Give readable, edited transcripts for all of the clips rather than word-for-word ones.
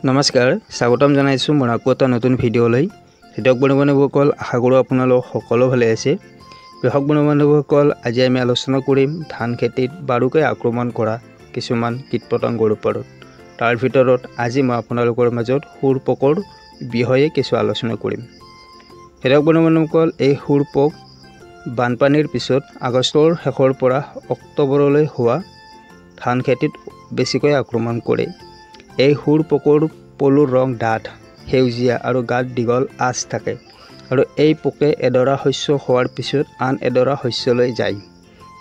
নমস্কাৰ স্বাগতম জনাইছোঁ মোৰ আকৌ এটা নতুন ভিডিঅ'লৈ কৃষক বন্ধুসকল আশা কৰোঁ আপোনালোক সকলো ভালে আছে কৃষক বন্ধুসকল আজি আমি আলোচনা কৰিম ধান খেতিত বাৰুকৈ আক্ৰমণ কৰা কিছুমান কীটপতংগৰ ওপৰত তাৰ ভিতৰত আজি মই আপোনালোকৰ মাজত শুৰপোকৰ বিষয়ে কিছু আলোচনা কৰিম কৃষক বন্ধুসকল এই শুৰপোক বানপানীৰ পিছত আগষ্টৰ শেষৰ পৰা অক্টোবৰলৈ হোৱা ধান খেতিত বেছিকৈ আক্ৰমণ কৰে এই শুৰপোকৰ পলুৰ ৰং ডাঠ সেউজীয়া আৰু গাত দীঘল আঁচ থাকে আৰু এই পোকে এডৰা শস্য হোৱাৰ পিছত আন এডৰা শস্যলৈ যায়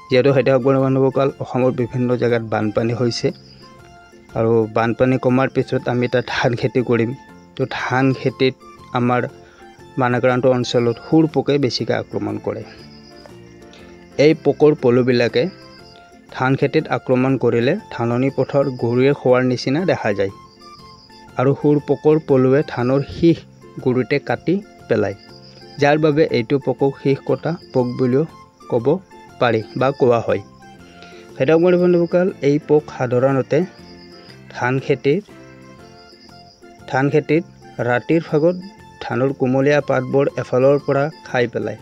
যেহেতু খেতিয়ক বন্ধুসকল অসমৰ বিভিন্ন জায়গাত বানপানী হৈছে আৰু বানপানী কমাৰ পিছত আমি তাত ধান খেতি কৰিম তো ধান খেতিত আমাৰ বানাক্ৰান্ত অঞ্চলত শুৰপোকে বেছিকৈ আক্ৰমণ কৰে এই পোকৰ পলুবিলাকে ধান খেতিত আক্ৰমণ কৰিলে ধাননি পথৰ গৰুৱে খোৱাৰ নিচিনা দেখা যায় আৰু শুৰপোকৰ পলুৱে ধানৰ শীষ গুৰিতে কাটি পেলায় যাৰ বাবে এইটো পোকক শীষ কটা পোক বুলিও ক'ব পাৰি বা কোৱা হয় খেতিয়ক বন্ধুসকল এই পোক সাধাৰণতে ধান খেতিত ৰাতিৰ ভাগত ধানৰ কোমলীয়া পাতবোৰ এফালৰ পৰা খাই পেলায়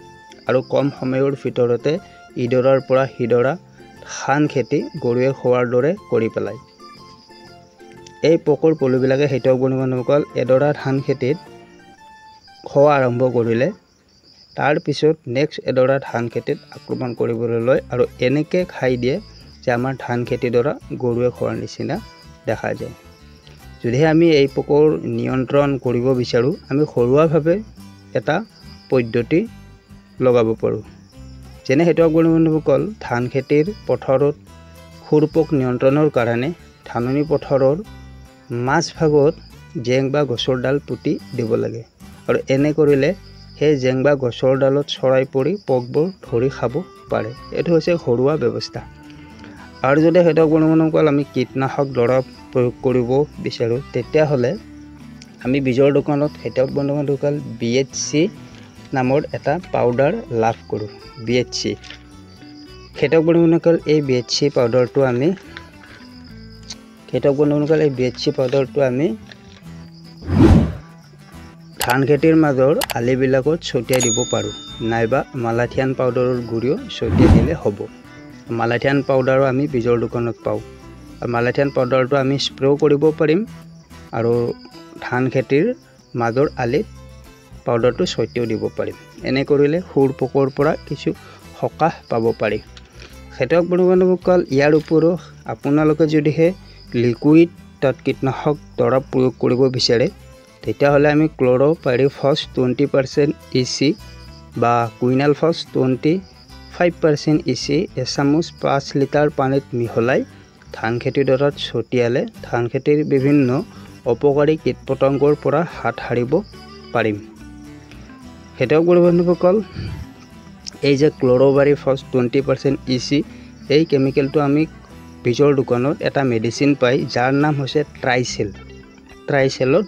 আৰু কম সময়ৰ ভিতৰতে ইডৰাৰ পৰা সিডৰা ধান খেতি গৰুৱে খোৱাৰ দৰে কৰি পেলায় এই পোকৰ পলুবিলাকে খেতিয়ক বন্ধুসকল এডৰা ধান খেতিত খোৱা আৰম্ভ কৰিলে তাৰ পিছত নেক্সট এডৰা ধান খেতিত আক্ৰমণ কৰিবলৈ লয় আৰু এনেকৈ খাই দিয়ে যে আমাৰ ধান খেতিডৰা গৰুৱে খোৱাৰ নিচিনা দেখা যায় যদিহে আমি এই পোকৰ নিয়ন্ত্ৰণ কৰিব বিচাৰোঁ আমি ঘৰুৱাভাৱে এটা পদ্ধতি লগাব পাৰোঁ যেনে খেতিয়ক বন্ধুসকল ধান খেতিৰ পথাৰত শুৰপোক নিয়ন্ত্ৰণৰ কাৰণে ধাননি পথাৰৰ মাজভাগত জেং বা গছৰ ডাল পুতি দিব লাগে আৰু এনে কৰিলে সেই জেং বা গছৰ ডালত চৰাই পৰি পোকবোৰ ধৰি খাব পাৰে এইটো হৈছে ঘৰুৱা ব্যৱস্থা আৰু যদি খেতিয়ক বন্ধুসকল আমি কীটনাশক দৰৱ প্ৰয়োগ কৰিব বিচাৰোঁ তেতিয়াহ'লে আমি বীজৰ দোকানত খেতিয়ক বন্ধুসকল BHC নামৰ এটা পাউডাৰ লাভ কৰোঁ BHC খেতিয়ক বন্ধুসকল এই BHC পাউডাৰটো আমি ধান খেতিৰ মাজৰ আলিবিলাকত ছটিয়াই দিব পাৰোঁ নাইবা মালাথিয়ান পাউডাৰৰ গুড়িও ছটিয়াই দিলে হ'ব মালাথিয়ান পাউডাৰো আমি বীজৰ দোকানত পাওঁ আৰু মালাথিয়ান পাউডাৰটো আমি স্প্ৰেও কৰিব পাৰিম আৰু ধান খেতিৰ মাজৰ আলিত পাউডাৰটো ছটিয়াই দিব পাৰিম এনে কৰিলে শুৰপোকৰ পৰা কিছু সকাহ পাব পাৰি খেতিয়ক বন্ধুসকল ইয়াৰ উপৰিও আপোনালোকে যদিহে লিকুইড তাত কীটনাশক দৰৱ প্ৰয়োগ কৰিব বিচাৰে তেতিয়াহ'লে আমি ক্ল'ৰ'পাইৰিফছ 20% EC বা কুইনালফছ 25% EC এচামুচ 5 লিটাৰ পানীত মিহলাই ধান খেতিডৰাত ছটিয়ালে ধান খেতিৰ বিভিন্ন অপকাৰী কীটপতংগৰ পৰা হাত সাৰিব পাৰিম খেতিয়ক বন্ধুসকল এই যে ক্ল'ৰ'পাইৰিফছ 20% EC এই কেমিকেলটো আমি বীজৰ দোকানত এটা মেডিচিন পাই যাৰ নাম হৈছে ট্ৰাইচেলত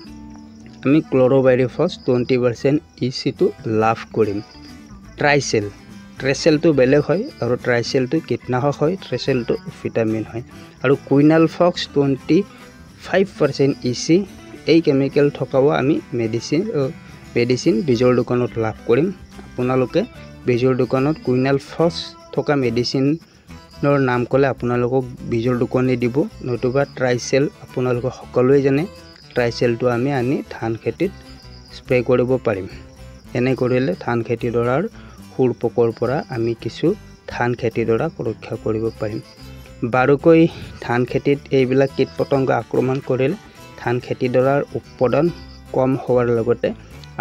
আমি ক্ল'ৰ'পাইৰিফছ 20% EC টো লাভ কৰিম ট্ৰেচেলটো বেলেগ হয় আৰু ট্ৰাইচেলটো কীটনাশক হয় ট্ৰেচেলটো ভিটামিন হয় আৰু কুইনালফক্স 25% EC এই কেমিকেল থকাও আমি মেডিচিন বীজৰ দোকানত লাভ কৰিম আপোনালোকে বীজৰ দোকানত কুইনালফক্স থকা মেডিচিনৰ নাম ক'লে আপোনালোকক বীজৰ দোকানী দিব নতুবা ট্ৰাইচেল আপোনালোকে সকলোৱে জানে ট্ৰাইচেলটো আমি আনি ধান খেতিত স্প্ৰে কৰিব পাৰিম এনে কৰিলে ধান খেতিডৰাৰ শুৰপোকৰ পৰা আমি কিছু ধান খেতিডৰা ৰক্ষা কৰিব পাৰিম বাৰুকৈ ধান খেতিত এইবিলাক কীটপতংগ আক্ৰমণ কৰিলে ধান খেতিডৰাৰ উৎপাদন কম হোৱাৰ লগতে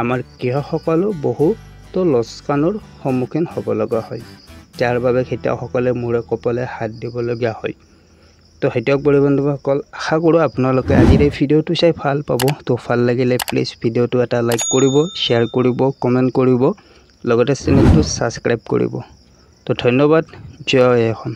আমাৰ কৃষকসকলো বহুতো লোকচানৰ সন্মুখীন হ'ব লগা হয় যাৰ বাবে খেতিয়কসকলে মূৰে কপালে হাত দিবলগীয়া হয় তো খেতিয়ক বন্ধুসকল আশা কৰোঁ আপোনালোকে আজিৰ এই ভিডিঅ'টো চাই ভাল পাব তো ভাল লাগিলে প্লিজ ভিডিঅ'টো এটা লাইক কৰিব শ্বেয়াৰ কৰিব কমেণ্ট কৰিব লগতে চেনেলটো ছাবস্ক্ৰাইব কৰিব তো ধন্যবাদ জয় অসম।